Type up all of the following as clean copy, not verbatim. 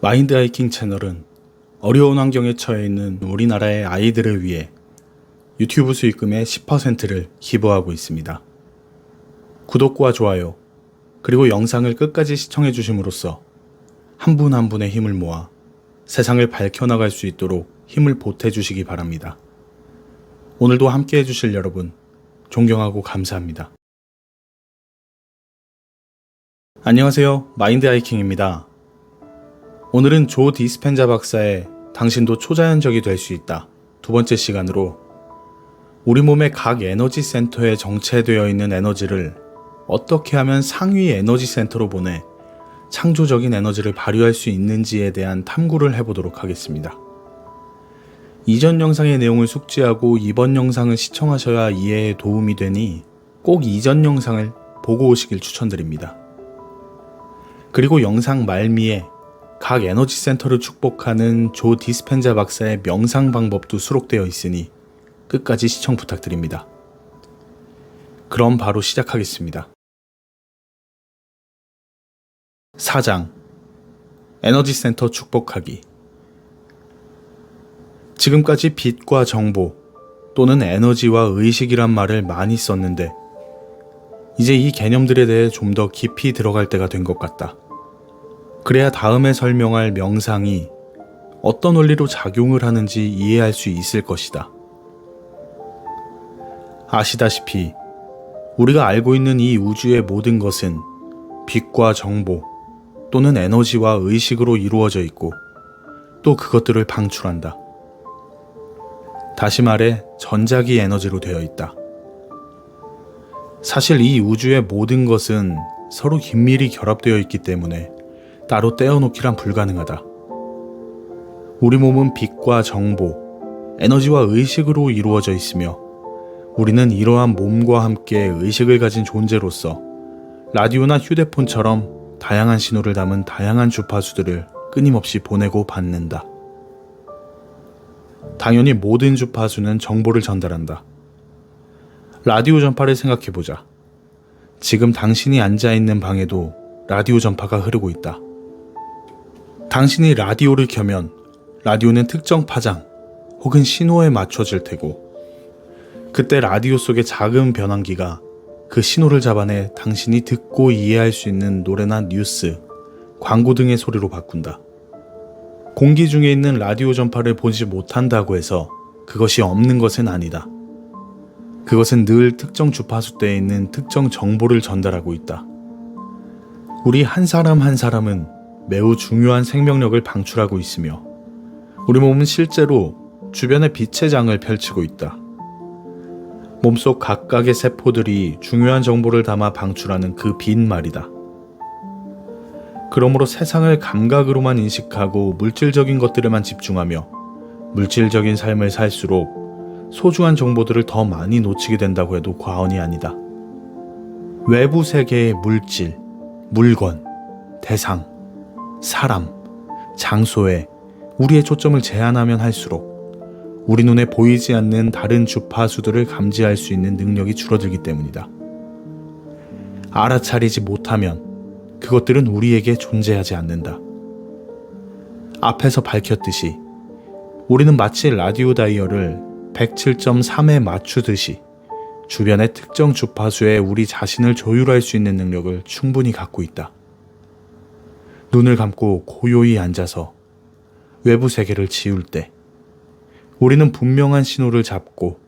마인드 하이킹 채널은 어려운 환경에 처해 있는 우리나라의 아이들을 위해 유튜브 수익금의 10%를 기부하고 있습니다. 구독과 좋아요, 그리고 영상을 끝까지 시청해 주심으로써 한 분 한 분의 힘을 모아 세상을 밝혀나갈 수 있도록 힘을 보태 주시기 바랍니다. 오늘도 함께 해주실 여러분, 존경하고 감사합니다. 안녕하세요. 마인드 하이킹입니다. 오늘은 조 디스펜자 박사의 당신도 초자연적이 될 수 있다 두 번째 시간으로 우리 몸의 각 에너지 센터에 정체되어 있는 에너지를 어떻게 하면 상위 에너지 센터로 보내 창조적인 에너지를 발휘할 수 있는지에 대한 탐구를 해보도록 하겠습니다. 이전 영상의 내용을 숙지하고 이번 영상을 시청하셔야 이해에 도움이 되니 꼭 이전 영상을 보고 오시길 추천드립니다. 그리고 영상 말미에 각 에너지 센터를 축복하는 조 디스펜자 박사의 명상 방법도 수록되어 있으니 끝까지 시청 부탁드립니다. 그럼 바로 시작하겠습니다. 4장 에너지 센터 축복하기. 지금까지 빛과 정보 또는 에너지와 의식이란 말을 많이 썼는데 이제 이 개념들에 대해 좀 더 깊이 들어갈 때가 된 것 같다. 그래야 다음에 설명할 명상이 어떤 원리로 작용을 하는지 이해할 수 있을 것이다. 아시다시피 우리가 알고 있는 이 우주의 모든 것은 빛과 정보 또는 에너지와 의식으로 이루어져 있고 또 그것들을 방출한다. 다시 말해 전자기 에너지로 되어 있다. 사실 이 우주의 모든 것은 서로 긴밀히 결합되어 있기 때문에 따로 떼어놓기란 불가능하다. 우리 몸은 빛과 정보, 에너지와 의식으로 이루어져 있으며 우리는 이러한 몸과 함께 의식을 가진 존재로서 라디오나 휴대폰처럼 다양한 신호를 담은 다양한 주파수들을 끊임없이 보내고 받는다. 당연히 모든 주파수는 정보를 전달한다. 라디오 전파를 생각해보자. 지금 당신이 앉아있는 방에도 라디오 전파가 흐르고 있다. 당신이 라디오를 켜면 라디오는 특정 파장 혹은 신호에 맞춰질 테고 그때 라디오 속의 작은 변환기가 그 신호를 잡아내 당신이 듣고 이해할 수 있는 노래나 뉴스, 광고 등의 소리로 바꾼다. 공기 중에 있는 라디오 전파를 보지 못한다고 해서 그것이 없는 것은 아니다. 그것은 늘 특정 주파수대에 있는 특정 정보를 전달하고 있다. 우리 한 사람 한 사람은 매우 중요한 생명력을 방출하고 있으며 우리 몸은 실제로 주변에 빛의 장을 펼치고 있다. 몸속 각각의 세포들이 중요한 정보를 담아 방출하는 그 빛 말이다. 그러므로 세상을 감각으로만 인식하고 물질적인 것들에만 집중하며 물질적인 삶을 살수록 소중한 정보들을 더 많이 놓치게 된다고 해도 과언이 아니다. 외부 세계의 물질, 물건, 대상, 사람, 장소에 우리의 초점을 제한하면 할수록 우리 눈에 보이지 않는 다른 주파수들을 감지할 수 있는 능력이 줄어들기 때문이다. 알아차리지 못하면 그것들은 우리에게 존재하지 않는다. 앞에서 밝혔듯이 우리는 마치 라디오 다이얼을 107.3에 맞추듯이 주변의 특정 주파수에 우리 자신을 조율할 수 있는 능력을 충분히 갖고 있다. 눈을 감고 고요히 앉아서 외부 세계를 지울 때 우리는 분명한 신호를 잡고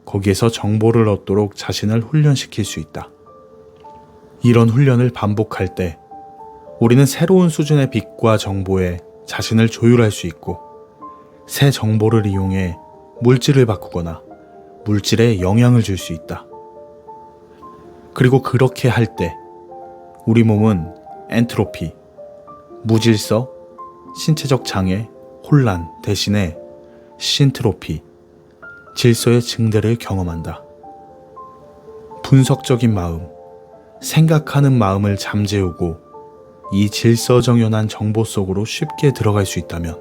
거기에서 정보를 얻도록 자신을 훈련시킬 수 있다. 이런 훈련을 반복할 때 우리는 새로운 수준의 빛과 정보에 자신을 조율할 수 있고 새 정보를 이용해 물질을 바꾸거나 물질에 영향을 줄 수 있다. 그리고 그렇게 할 때 우리 몸은 엔트로피, 무질서, 신체적 장애, 혼란 대신에 신트로피, 질서의 증대를 경험한다. 분석적인 마음, 생각하는 마음을 잠재우고 이 질서정연한 정보 속으로 쉽게 들어갈 수 있다면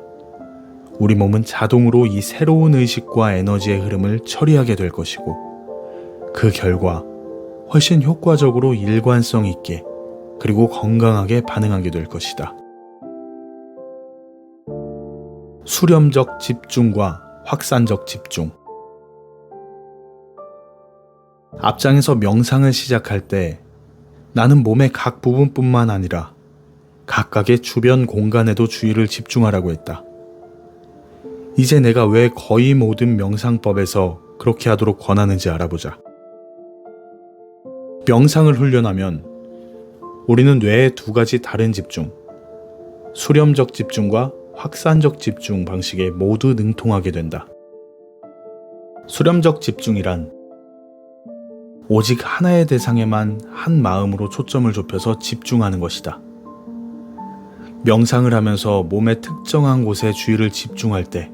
우리 몸은 자동으로 이 새로운 의식과 에너지의 흐름을 처리하게 될 것이고 그 결과 훨씬 효과적으로 일관성 있게 그리고 건강하게 반응하게 될 것이다. 수렴적 집중과 확산적 집중. 앞장에서 명상을 시작할 때 나는 몸의 각 부분뿐만 아니라 각각의 주변 공간에도 주의를 집중하라고 했다. 이제 내가 왜 거의 모든 명상법에서 그렇게 하도록 권하는지 알아보자. 명상을 훈련하면 우리는 뇌의 두 가지 다른 집중, 수렴적 집중과 확산적 집중 방식에 모두 능통하게 된다. 수렴적 집중이란 오직 하나의 대상에만 한 마음으로 초점을 좁혀서 집중하는 것이다. 명상을 하면서 몸의 특정한 곳에 주의를 집중할 때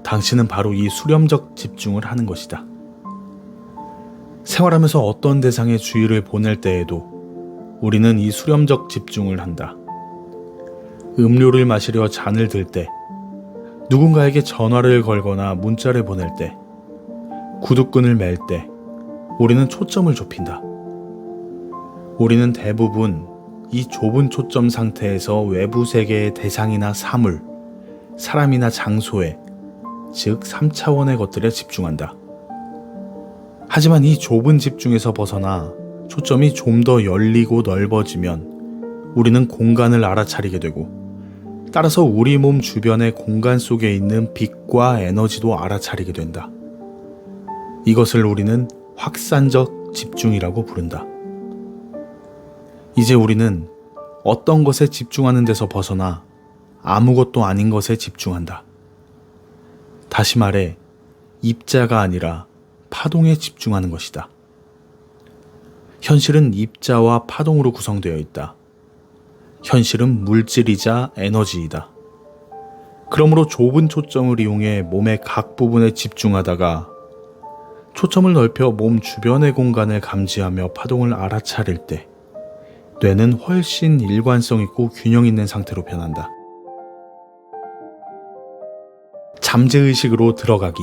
당신은 바로 이 수렴적 집중을 하는 것이다. 생활하면서 어떤 대상에 주의를 보낼 때에도 우리는 이 수렴적 집중을 한다. 음료를 마시려 잔을 들 때, 누군가에게 전화를 걸거나 문자를 보낼 때, 구두끈을 맬 때 우리는 초점을 좁힌다. 우리는 대부분 이 좁은 초점 상태에서 외부 세계의 대상이나 사물, 사람이나 장소에, 즉 3차원의 것들에 집중한다. 하지만 이 좁은 집중에서 벗어나 초점이 좀 더 열리고 넓어지면 우리는 공간을 알아차리게 되고, 따라서 우리 몸 주변의 공간 속에 있는 빛과 에너지도 알아차리게 된다. 이것을 우리는 확산적 집중이라고 부른다. 이제 우리는 어떤 것에 집중하는 데서 벗어나 아무것도 아닌 것에 집중한다. 다시 말해, 입자가 아니라 파동에 집중하는 것이다. 현실은 입자와 파동으로 구성되어 있다. 현실은 물질이자 에너지이다. 그러므로 좁은 초점을 이용해 몸의 각 부분에 집중하다가 초점을 넓혀 몸 주변의 공간을 감지하며 파동을 알아차릴 때 뇌는 훨씬 일관성 있고 균형 있는 상태로 변한다. 잠재의식으로 들어가기.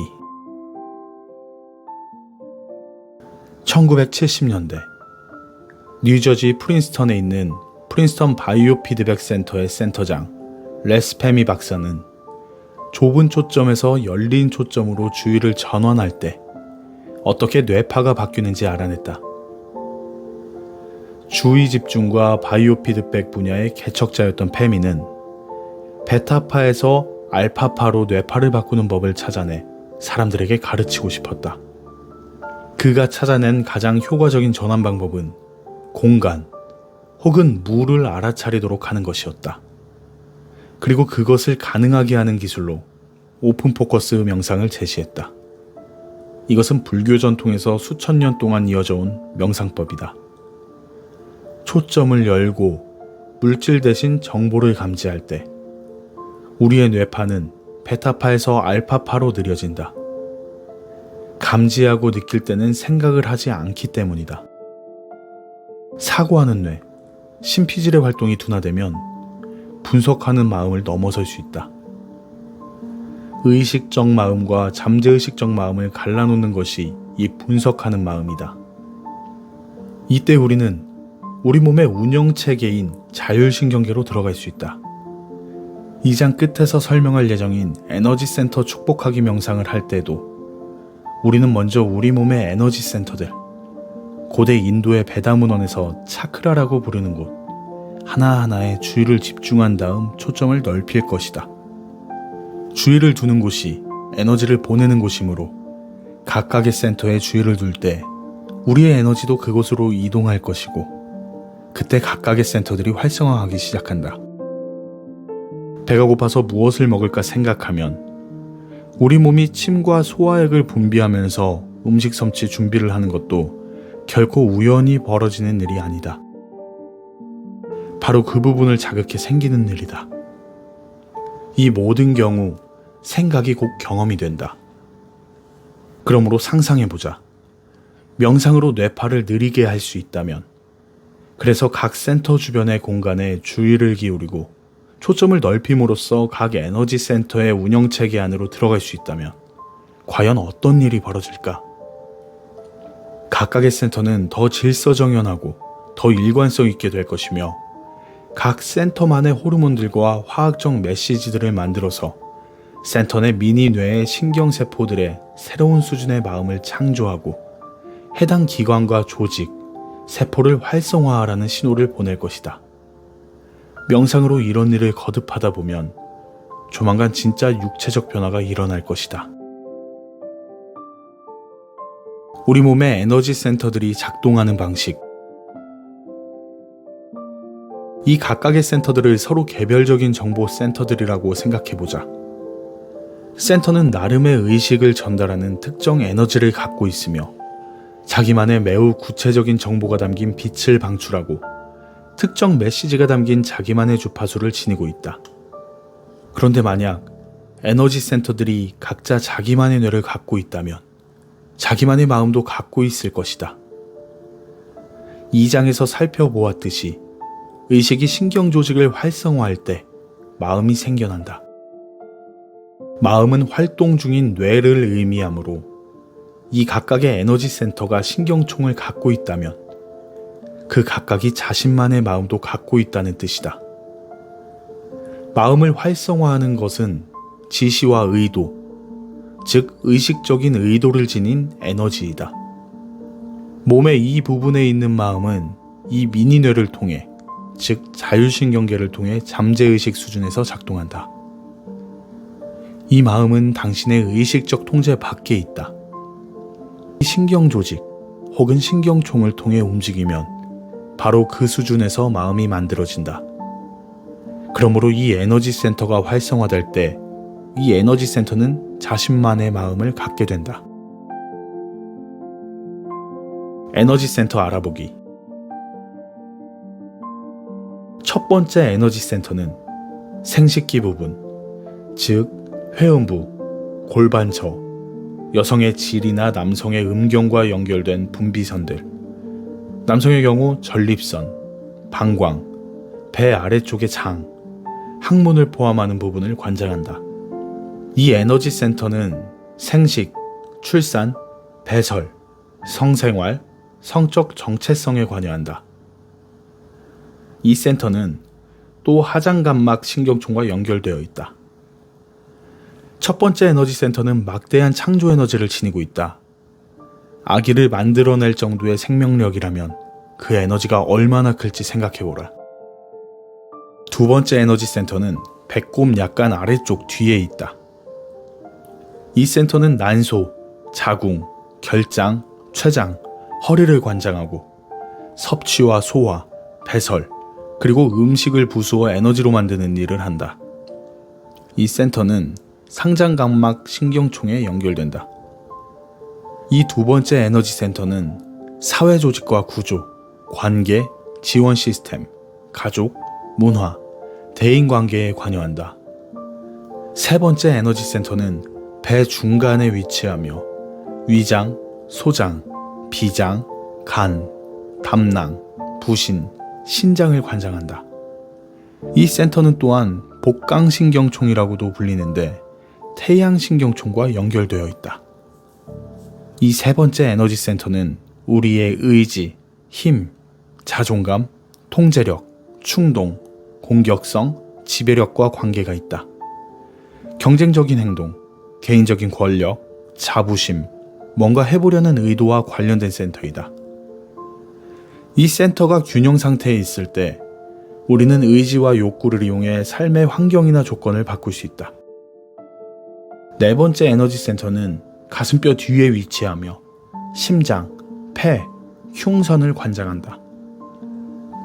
1970년대 뉴저지 프린스턴에 있는 프린스턴 바이오 피드백 센터의 센터장 레스 페미 박사는 좁은 초점에서 열린 초점으로 주의를 전환할 때 어떻게 뇌파가 바뀌는지 알아냈다. 주의 집중과 바이오 피드백 분야의 개척자였던 페미는 베타파에서 알파파로 뇌파를 바꾸는 법을 찾아내 사람들에게 가르치고 싶었다. 그가 찾아낸 가장 효과적인 전환 방법은 공간 혹은 물을 알아차리도록 하는 것이었다. 그리고 그것을 가능하게 하는 기술로 오픈 포커스 명상을 제시했다. 이것은 불교 전통에서 수천 년 동안 이어져 온 명상법이다. 초점을 열고 물질 대신 정보를 감지할 때 우리의 뇌파는 베타파에서 알파파로 느려진다. 감지하고 느낄 때는 생각을 하지 않기 때문이다. 사고하는 뇌, 심피질의 활동이 둔화되면 분석하는 마음을 넘어설 수 있다. 의식적 마음과 잠재의식적 마음을 갈라놓는 것이 이 분석하는 마음이다. 이때 우리는 우리 몸의 운영체계인 자율신경계로 들어갈 수 있다. 이 장 끝에서 설명할 예정인 에너지 센터 축복하기 명상을 할 때도 우리는 먼저 우리 몸의 에너지 센터들, 고대 인도의 베다 문헌에서 차크라라고 부르는 곳 하나하나에 주의를 집중한 다음 초점을 넓힐 것이다. 주의를 두는 곳이 에너지를 보내는 곳이므로 각각의 센터에 주의를 둘 때 우리의 에너지도 그곳으로 이동할 것이고 그때 각각의 센터들이 활성화하기 시작한다. 배가 고파서 무엇을 먹을까 생각하면 우리 몸이 침과 소화액을 분비하면서 음식 섭취 준비를 하는 것도 결코 우연히 벌어지는 일이 아니다. 바로 그 부분을 자극해 생기는 일이다. 이 모든 경우 생각이 곧 경험이 된다. 그러므로 상상해보자. 명상으로 뇌파를 느리게 할 수 있다면, 그래서 각 센터 주변의 공간에 주의를 기울이고 초점을 넓힘으로써 각 에너지 센터의 운영체계 안으로 들어갈 수 있다면 과연 어떤 일이 벌어질까? 각각의 센터는 더 질서정연하고 더 일관성 있게 될 것이며 각 센터만의 호르몬들과 화학적 메시지들을 만들어서 센터 내 미니 뇌의 신경세포들의 새로운 수준의 마음을 창조하고 해당 기관과 조직, 세포를 활성화하라는 신호를 보낼 것이다. 명상으로 이런 일을 거듭하다 보면 조만간 진짜 육체적 변화가 일어날 것이다. 우리 몸의 에너지 센터들이 작동하는 방식. 이 각각의 센터들을 서로 개별적인 정보 센터들이라고 생각해보자. 센터는 나름의 의식을 전달하는 특정 에너지를 갖고 있으며 자기만의 매우 구체적인 정보가 담긴 빛을 방출하고 특정 메시지가 담긴 자기만의 주파수를 지니고 있다. 그런데 만약 에너지 센터들이 각자 자기만의 뇌를 갖고 있다면 자기만의 마음도 갖고 있을 것이다. 2장에서 살펴보았듯이 의식이 신경 조직을 활성화할 때 마음이 생겨난다. 마음은 활동 중인 뇌를 의미하므로 이 각각의 에너지 센터가 신경총을 갖고 있다면 그 각각이 자신만의 마음도 갖고 있다는 뜻이다. 마음을 활성화하는 것은 지시와 의도, 즉 의식적인 의도를 지닌 에너지이다. 몸의 이 부분에 있는 마음은 이 미니뇌를 통해, 즉 자율신경계를 통해 잠재의식 수준에서 작동한다. 이 마음은 당신의 의식적 통제 밖에 있다. 신경조직 혹은 신경총을 통해 움직이면 바로 그 수준에서 마음이 만들어진다. 그러므로 이 에너지 센터가 활성화될 때 이 에너지 센터는 자신만의 마음을 갖게 된다. 에너지 센터 알아보기. 첫 번째 에너지 센터는 생식기 부분, 즉 회음부, 골반저, 여성의 질이나 남성의 음경과 연결된 분비선들, 남성의 경우 전립선, 방광, 배 아래쪽의 장, 항문을 포함하는 부분을 관장한다. 이 에너지 센터는 생식, 출산, 배설, 성생활, 성적 정체성에 관여한다. 이 센터는 또 하장감막 신경총과 연결되어 있다. 첫 번째 에너지 센터는 막대한 창조 에너지를 지니고 있다. 아기를 만들어낼 정도의 생명력이라면 그 에너지가 얼마나 클지 생각해보라. 두 번째 에너지 센터는 배꼽 약간 아래쪽 뒤에 있다. 이 센터는 난소, 자궁, 결장, 췌장, 허리를 관장하고 섭취와 소화, 배설, 그리고 음식을 부수어 에너지로 만드는 일을 한다. 이 센터는 상장각막 신경총에 연결된다. 이 두 번째 에너지 센터는 사회 조직과 구조, 관계, 지원 시스템, 가족, 문화, 대인관계에 관여한다. 세 번째 에너지 센터는 배 중간에 위치하며 위장, 소장, 비장, 간, 담낭, 부신, 신장을 관장한다. 이 센터는 또한 복강신경총이라고도 불리는데 태양신경총과 연결되어 있다. 이 세 번째 에너지 센터는 우리의 의지, 힘, 자존감, 통제력, 충동, 공격성, 지배력과 관계가 있다. 경쟁적인 행동, 개인적인 권력, 자부심, 뭔가 해보려는 의도와 관련된 센터이다. 이 센터가 균형 상태에 있을 때 우리는 의지와 욕구를 이용해 삶의 환경이나 조건을 바꿀 수 있다. 네 번째 에너지 센터는 가슴뼈 뒤에 위치하며 심장, 폐, 흉선을 관장한다.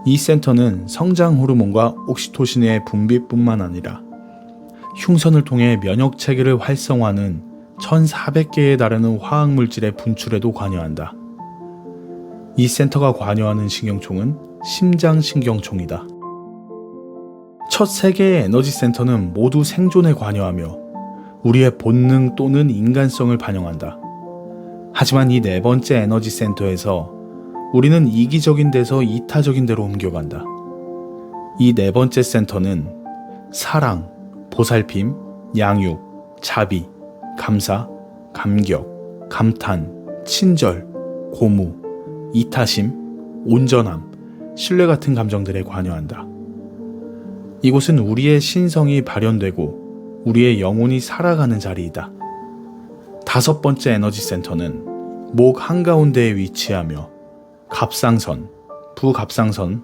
이 센터는 성장 호르몬과 옥시토신의 분비뿐만 아니라 흉선을 통해 면역 체계를 활성화하는 1400개에 달하는 화학물질의 분출에도 관여한다. 이 센터가 관여하는 신경총은 심장신경총이다. 첫 세 개의 에너지 센터는 모두 생존에 관여하며 우리의 본능 또는 인간성을 반영한다. 하지만 이 네 번째 에너지 센터에서 우리는 이기적인 데서 이타적인 데로 옮겨간다. 이 네 번째 센터는 사랑, 보살핌, 양육, 자비, 감사, 감격, 감탄, 친절, 고무, 이타심, 온전함, 신뢰 같은 감정들에 관여한다. 이곳은 우리의 신성이 발현되고 우리의 영혼이 살아가는 자리이다. 다섯 번째 에너지 센터는 목 한가운데에 위치하며 갑상선, 부갑상선,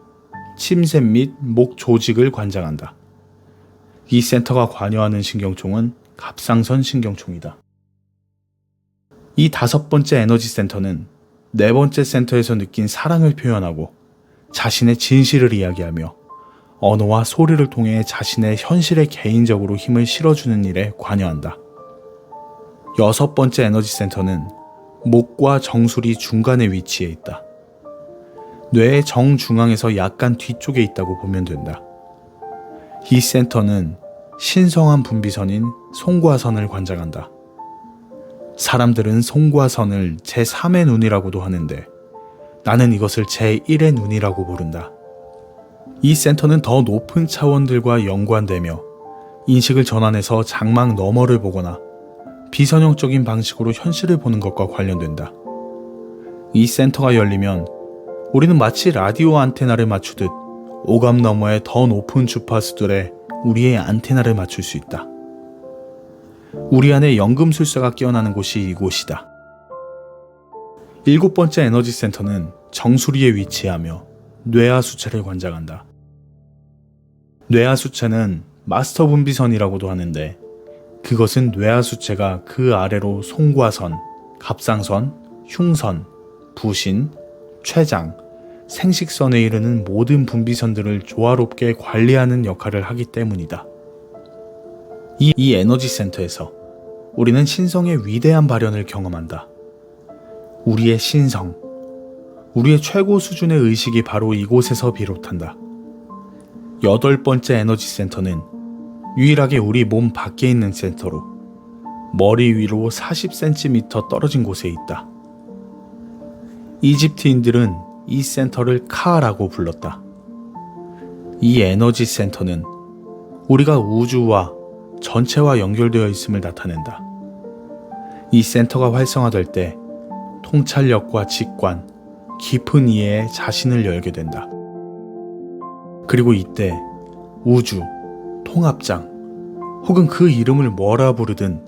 침샘 및 목 조직을 관장한다. 이 센터가 관여하는 신경총은 갑상선 신경총이다. 이 다섯 번째 에너지 센터는 네 번째 센터에서 느낀 사랑을 표현하고 자신의 진실을 이야기하며 언어와 소리를 통해 자신의 현실에 개인적으로 힘을 실어주는 일에 관여한다. 여섯 번째 에너지 센터는 목과 정수리 중간에 위치해 있다. 뇌의 정중앙에서 약간 뒤쪽에 있다고 보면 된다. 이 센터는 신성한 분비선인 송과선을 관장한다. 사람들은 송과선을 제3의 눈이라고도 하는데 나는 이것을 제1의 눈이라고 부른다. 이 센터는 더 높은 차원들과 연관되며 인식을 전환해서 장막 너머를 보거나 비선형적인 방식으로 현실을 보는 것과 관련된다. 이 센터가 열리면 우리는 마치 라디오 안테나를 맞추듯 오감 너머의 더 높은 주파수들에 우리의 안테나를 맞출 수 있다. 우리 안에 연금술사가 깨어나는 곳이 이곳이다. 일곱 번째 에너지 센터는 정수리에 위치하며 뇌하수체를 관장한다. 뇌하수체는 마스터 분비선이라고도 하는데 그것은 뇌하수체가 그 아래로 송과선, 갑상선, 흉선, 부신, 췌장, 생식선에 이르는 모든 분비선들을 조화롭게 관리하는 역할을 하기 때문이다. 이 에너지 센터에서 우리는 신성의 위대한 발현을 경험한다. 우리의 신성, 우리의 최고 수준의 의식이 바로 이곳에서 비롯한다. 여덟 번째 에너지 센터는 유일하게 우리 몸 밖에 있는 센터로 머리 위로 40cm 떨어진 곳에 있다. 이집트인들은 이 센터를 카라고 불렀다. 이 에너지 센터는 우리가 우주와 전체와 연결되어 있음을 나타낸다. 이 센터가 활성화될 때 통찰력과 직관, 깊은 이해에 자신을 열게 된다. 그리고 이때 우주, 통합장 혹은 그 이름을 뭐라 부르든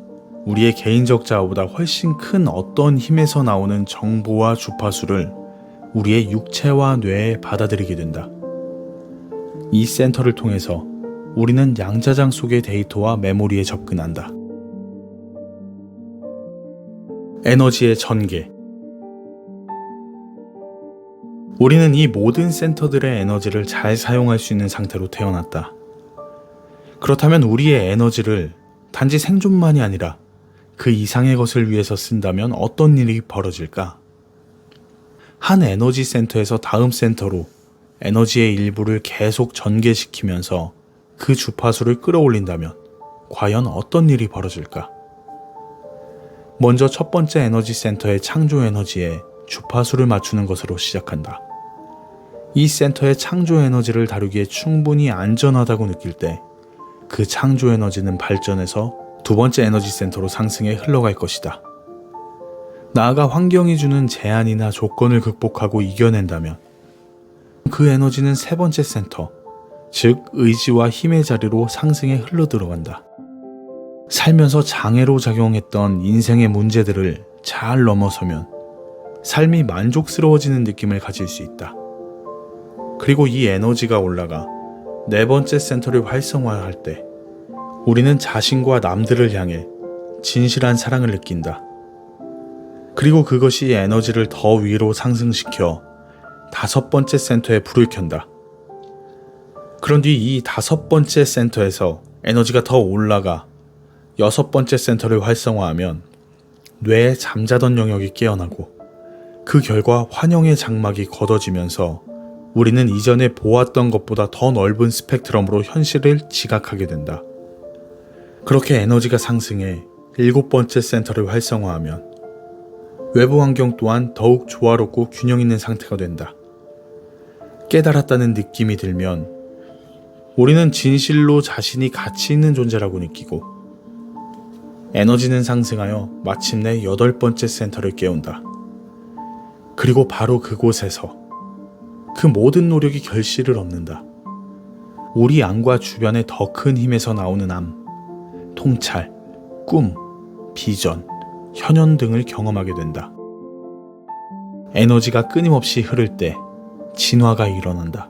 우리의 개인적 자아보다 훨씬 큰 어떤 힘에서 나오는 정보와 주파수를 우리의 육체와 뇌에 받아들이게 된다. 이 센터를 통해서 우리는 양자장 속의 데이터와 메모리에 접근한다. 에너지의 전개. 우리는 이 모든 센터들의 에너지를 잘 사용할 수 있는 상태로 태어났다. 그렇다면 우리의 에너지를 단지 생존만이 아니라 그 이상의 것을 위해서 쓴다면 어떤 일이 벌어질까? 한 에너지 센터에서 다음 센터로 에너지의 일부를 계속 전개시키면서 그 주파수를 끌어올린다면 과연 어떤 일이 벌어질까? 먼저 첫 번째 에너지 센터의 창조 에너지에 주파수를 맞추는 것으로 시작한다. 이 센터의 창조 에너지를 다루기에 충분히 안전하다고 느낄 때 그 창조 에너지는 발전해서 두 번째 에너지 센터로 상승해 흘러갈 것이다. 나아가 환경이 주는 제한이나 조건을 극복하고 이겨낸다면 그 에너지는 세 번째 센터, 즉 의지와 힘의 자리로 상승해 흘러들어간다. 살면서 장애로 작용했던 인생의 문제들을 잘 넘어서면 삶이 만족스러워지는 느낌을 가질 수 있다. 그리고 이 에너지가 올라가 네 번째 센터를 활성화할 때 우리는 자신과 남들을 향해 진실한 사랑을 느낀다. 그리고 그것이 에너지를 더 위로 상승시켜 다섯 번째 센터에 불을 켠다. 그런 뒤 이 다섯 번째 센터에서 에너지가 더 올라가 여섯 번째 센터를 활성화하면 뇌의 잠자던 영역이 깨어나고 그 결과 환영의 장막이 걷어지면서 우리는 이전에 보았던 것보다 더 넓은 스펙트럼으로 현실을 지각하게 된다. 그렇게 에너지가 상승해 일곱 번째 센터를 활성화하면 외부 환경 또한 더욱 조화롭고 균형 있는 상태가 된다. 깨달았다는 느낌이 들면 우리는 진실로 자신이 가치 있는 존재라고 느끼고 에너지는 상승하여 마침내 여덟 번째 센터를 깨운다. 그리고 바로 그곳에서 그 모든 노력이 결실을 얻는다. 우리 안과 주변의 더 큰 힘에서 나오는 암, 통찰, 꿈, 비전, 현현 등을 경험하게 된다. 에너지가 끊임없이 흐를 때 진화가 일어난다.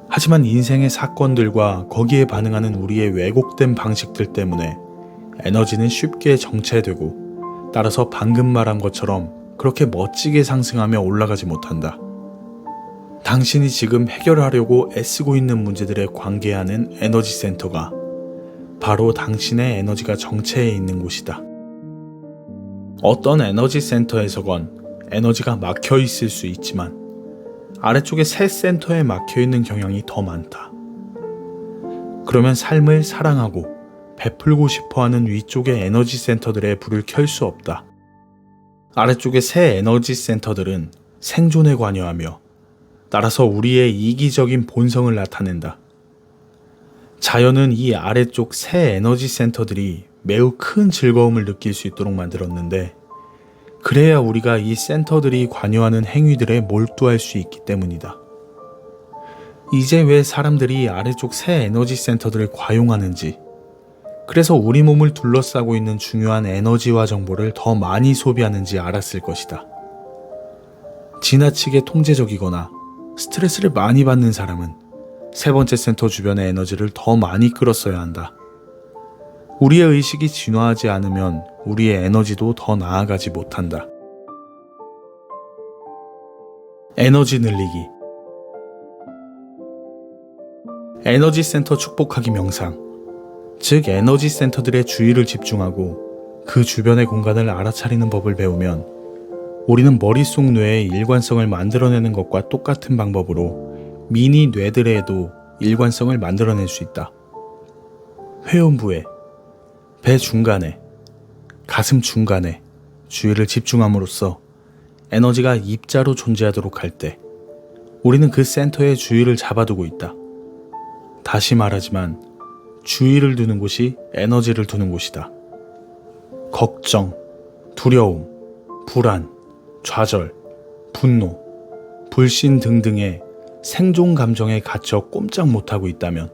하지만 인생의 사건들과 거기에 반응하는 우리의 왜곡된 방식들 때문에 에너지는 쉽게 정체되고 따라서 방금 말한 것처럼 그렇게 멋지게 상승하며 올라가지 못한다. 당신이 지금 해결하려고 애쓰고 있는 문제들에 관계하는 에너지 센터가 바로 당신의 에너지가 정체해 있는 곳이다. 어떤 에너지 센터에서건 에너지가 막혀 있을 수 있지만 아래쪽에 새 센터에 막혀 있는 경향이 더 많다. 그러면 삶을 사랑하고 베풀고 싶어하는 위쪽의 에너지 센터들의 불을 켤 수 없다. 아래쪽의 새 에너지 센터들은 생존에 관여하며 따라서 우리의 이기적인 본성을 나타낸다. 자연은 이 아래쪽 새 에너지 센터들이 매우 큰 즐거움을 느낄 수 있도록 만들었는데 그래야 우리가 이 센터들이 관여하는 행위들에 몰두할 수 있기 때문이다. 이제 왜 사람들이 아래쪽 새 에너지 센터들을 과용하는지, 그래서 우리 몸을 둘러싸고 있는 중요한 에너지와 정보를 더 많이 소비하는지 알았을 것이다. 지나치게 통제적이거나 스트레스를 많이 받는 사람은 세 번째 센터 주변의 에너지를 더 많이 끌었어야 한다. 우리의 의식이 진화하지 않으면 우리의 에너지도 더 나아가지 못한다. 에너지 늘리기. 에너지 센터 축복하기 명상. 즉 에너지 센터들의 주의를 집중하고 그 주변의 공간을 알아차리는 법을 배우면 우리는 머릿속 뇌의 일관성을 만들어내는 것과 똑같은 방법으로 미니 뇌들에도 일관성을 만들어낼 수 있다. 회음부에, 배 중간에, 가슴 중간에 주의를 집중함으로써 에너지가 입자로 존재하도록 할 때 우리는 그 센터에 주의를 잡아두고 있다. 다시 말하지만 주의를 두는 곳이 에너지를 두는 곳이다. 걱정, 두려움, 불안, 좌절, 분노, 불신 등등의 생존 감정에 갇혀 꼼짝 못하고 있다면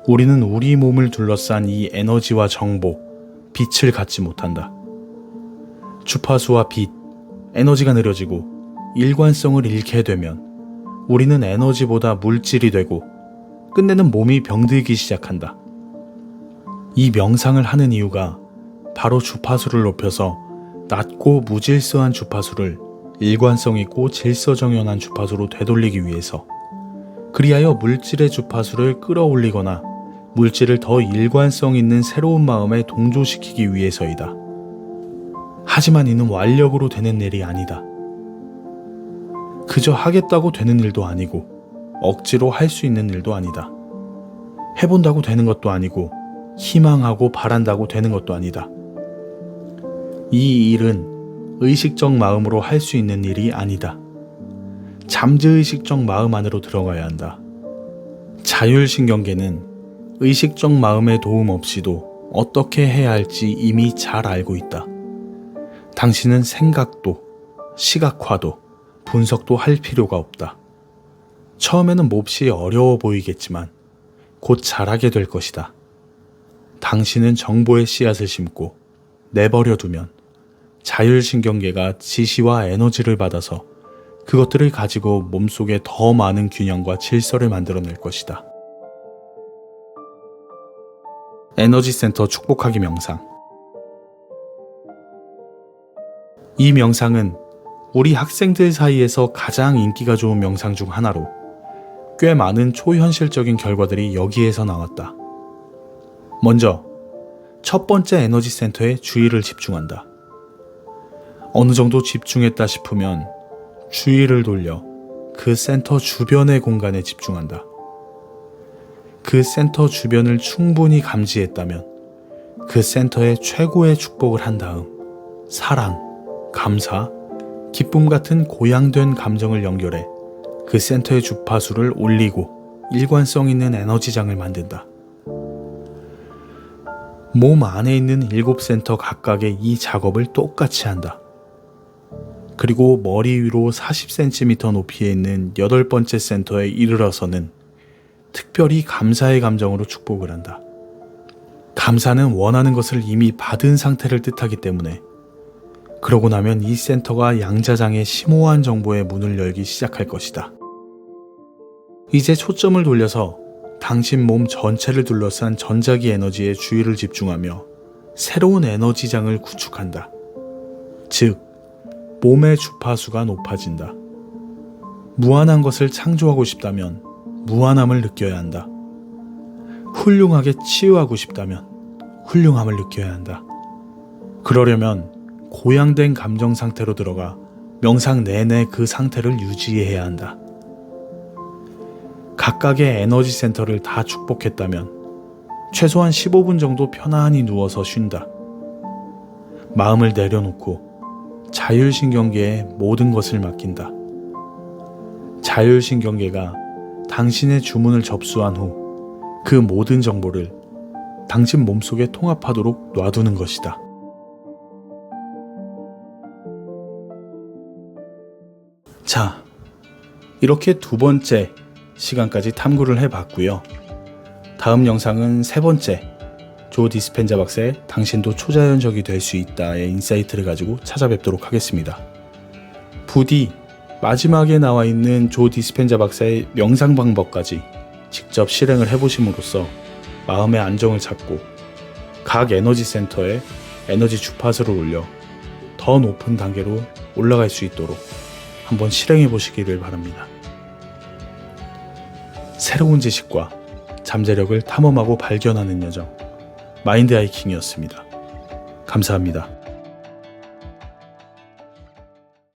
우리는 우리 몸을 둘러싼 이 에너지와 정보, 빛을 갖지 못한다. 주파수와 빛, 에너지가 느려지고 일관성을 잃게 되면 우리는 에너지보다 물질이 되고 끝내는 몸이 병들기 시작한다. 이 명상을 하는 이유가 바로 주파수를 높여서 낮고 무질서한 주파수를 일관성 있고 질서정연한 주파수로 되돌리기 위해서, 그리하여 물질의 주파수를 끌어올리거나 물질을 더 일관성 있는 새로운 마음에 동조시키기 위해서이다. 하지만 이는 완력으로 되는 일이 아니다. 그저 하겠다고 되는 일도 아니고 억지로 할 수 있는 일도 아니다. 해본다고 되는 것도 아니고 희망하고 바란다고 되는 것도 아니다. 이 일은 의식적 마음으로 할 수 있는 일이 아니다. 잠재의식적 마음 안으로 들어가야 한다. 자율신경계는 의식적 마음의 도움 없이도 어떻게 해야 할지 이미 잘 알고 있다. 당신은 생각도, 시각화도, 분석도 할 필요가 없다. 처음에는 몹시 어려워 보이겠지만 곧 잘하게 될 것이다. 당신은 정보의 씨앗을 심고 내버려 두면 자율신경계가 지시와 에너지를 받아서 그것들을 가지고 몸속에 더 많은 균형과 질서를 만들어낼 것이다. 에너지 센터 축복하기 명상. 이 명상은 우리 학생들 사이에서 가장 인기가 좋은 명상 중 하나로 꽤 많은 초현실적인 결과들이 여기에서 나왔다. 먼저 첫 번째 에너지 센터에 주의를 집중한다. 어느 정도 집중했다 싶으면 주의를 돌려 그 센터 주변의 공간에 집중한다. 그 센터 주변을 충분히 감지했다면 그 센터에 최고의 축복을 한 다음 사랑, 감사, 기쁨 같은 고양된 감정을 연결해 그 센터의 주파수를 올리고 일관성 있는 에너지장을 만든다. 몸 안에 있는 7센터 각각의 이 작업을 똑같이 한다. 그리고 머리 위로 40cm 높이에 있는 8번째 센터에 이르러서는 특별히 감사의 감정으로 축복을 한다. 감사는 원하는 것을 이미 받은 상태를 뜻하기 때문에 그러고 나면 이 센터가 양자장의 심오한 정보의 문을 열기 시작할 것이다. 이제 초점을 돌려서 당신 몸 전체를 둘러싼 전자기 에너지에 주의를 집중하며 새로운 에너지장을 구축한다. 즉, 몸의 주파수가 높아진다. 무한한 것을 창조하고 싶다면 무한함을 느껴야 한다. 훌륭하게 치유하고 싶다면 훌륭함을 느껴야 한다. 그러려면 고양된 감정 상태로 들어가 명상 내내 그 상태를 유지해야 한다. 각각의 에너지 센터를 다 축복했다면 최소한 15분 정도 편안히 누워서 쉰다. 마음을 내려놓고 자율신경계에 모든 것을 맡긴다. 자율신경계가 당신의 주문을 접수한 후 그 모든 정보를 당신 몸속에 통합하도록 놔두는 것이다. 자, 이렇게 두 번째 시간까지 탐구를 해봤고요. 다음 영상은 세 번째, 조 디스펜자 박사의 당신도 초자연적이 될 수 있다의 인사이트를 가지고 찾아뵙도록 하겠습니다. 부디 마지막에 나와 있는 조 디스펜자 박사의 명상 방법까지 직접 실행을 해보심으로써 마음의 안정을 찾고 각 에너지 센터에 에너지 주파수를 올려 더 높은 단계로 올라갈 수 있도록 한번 실행해 보시기를 바랍니다. 새로운 지식과 잠재력을 탐험하고 발견하는 여정, 마인드 하이킹이었습니다. 감사합니다.